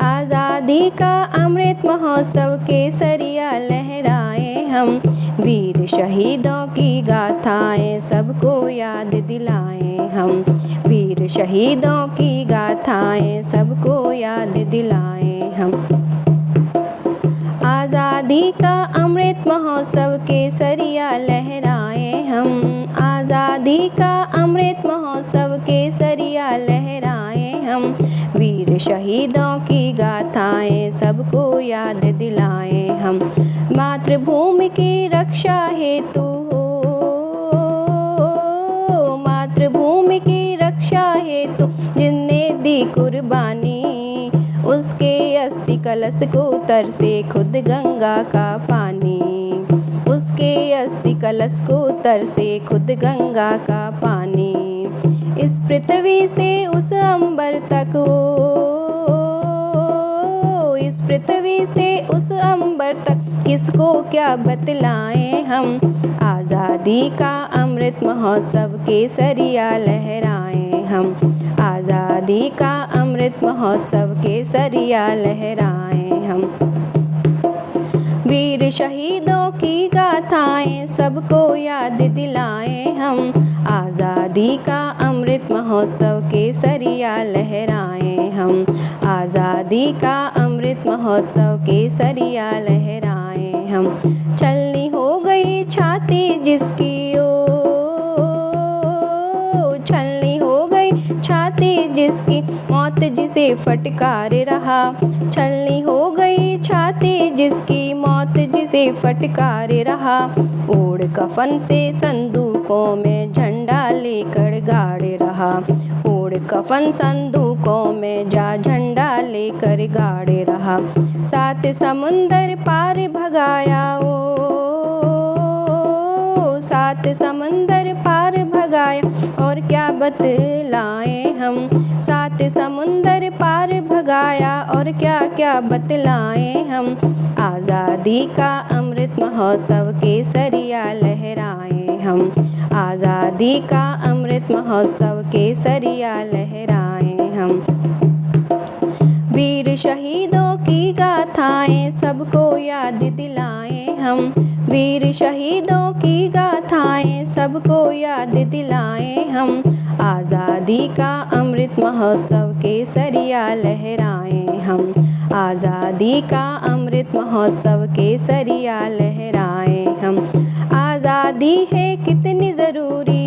आज़ादी का अमृत महोत्सव केसरिया लहराए हम, वीर शहीदों की गाथाएं सबको याद दिलाएं हम, वीर शहीदों की गाथाएं सबको याद दिलाएं हम। आज़ादी का अमृत महोत्सव केसरिया लहराए हम, आज़ादी का अमृत महोत्सव केसरिया लहराए हम, वीर शहीदों की गाथाएं सबको याद दिलाएं हम। मातृभूमि की रक्षा हेतु मातृभूमि की रक्षा हेतु जिनने दी कुर्बानी, उसके अस्थि कलश को तरसे खुद गंगा का पानी, उसके अस्थि कलश को तरसे खुद गंगा का पानी। इस पृथ्वी से उस अंबर तक इस पृथ्वी से उस अंबर तक किसको क्या बतलाएं हम, आज़ादी का अमृत महोत्सव केसरिया लहराए हम, आज़ादी का अमृत महोत्सव केसरिया लहराए हम। वीर शहीदों की गाथाएं सबको याद दिलाएं हम, आज़ादी का अमृत महोत्सव केसरिया लहराए हम, आज़ादी का अमृत महोत्सव केसरिया लहराए हम। छलनी हो गई छाती जिसकी छलनी हो गई छाती जिसकी, मौत जिसे फटकार रहा, छलनी हो गई छाती जिसकी, मौत जिसे फटकार रहा। ओढ़ कफन से संदूकों में झंडा लेकर गाड़े रहा, ओढ़ कफन संदूकों में जा झंडा लेकर गाड़े रहा। सात समुंदर पार भगाया सात समंदर पार भगाया, और क्या बतलाएं हम, सात समुंदर पार भगाया और क्या क्या बतलाएं हम। आज़ादी का अमृत महोत्सव केसरिया लहराए हम, आज़ादी का अमृत महोत्सव केसरिया लहराए हम। वीर शहीदों की गाथाएं सबको याद दिलाएं हम, वीर शहीदों की गाथाएं सबको याद दिलाएं हम। आज़ादी का अमृत महोत्सव केसरिया लहराए हम, आज़ादी का अमृत महोत्सव केसरिया लहराए हम। आज़ादी है कितनी ज़रूरी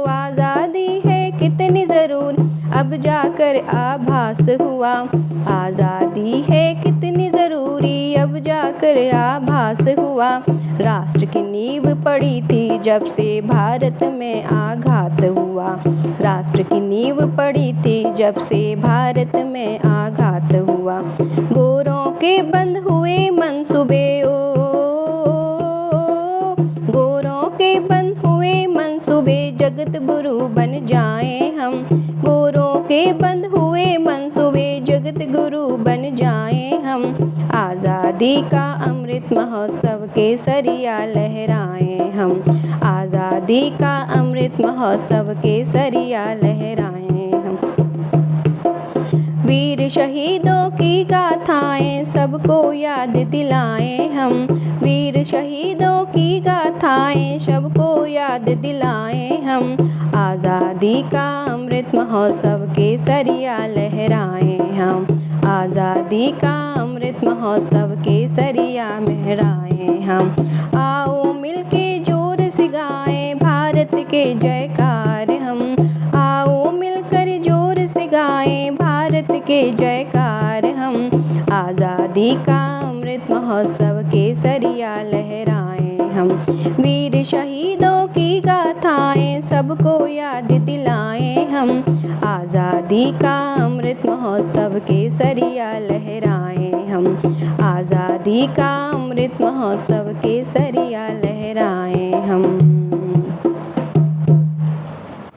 आज़ादी है कितनी ज़रूरी, अब जाकर आभास हुआ। आज़ादी है कितनी ज़रूरी, अब जाकर आभास हुआ। राष्ट्र की नींव पड़ी थी जब से भारत में आघात हुआ, राष्ट्र की नींव पड़ी थी जब से भारत में आघात हुआ। गोरों के बंद हुए मंसूबे गोरों के बंद हुए मंसूबे, जगत गुरु बन जाएं हम। गोरों के बंद हुए मंसूबे, जगत गुरु बन जाएं हम। आज़ादी का अमृत महोत्सव केसरिया लहराए हम, आज़ादी का अमृत महोत्सव केसरिया लहराए हम। वीर शहीदों की गाथाएं सबको याद दिलाएं हम, वीर शहीदों की गाथाएं सबको याद दिलाएं हम। आज़ादी का अमृत महोत्सव केसरिया लहराए हम, आज़ादी का अमृत महोत्सव केसरिया लहराए हम। आओ मिलके जोर से गाएं भारत के जयकार हम, आओ मिलकर जोर से गाएं भारत के जयकार हम। आज़ादी का अमृत महोत्सव केसरिया लहराए हम, वीर शहीदों की गाथाएं सबको याद दिलाएं हम। आज़ादी का अमृत महोत्सव केसरिया लहराए हम, आज़ादी का अमृत महोत्सव केसरिया लहराए हम।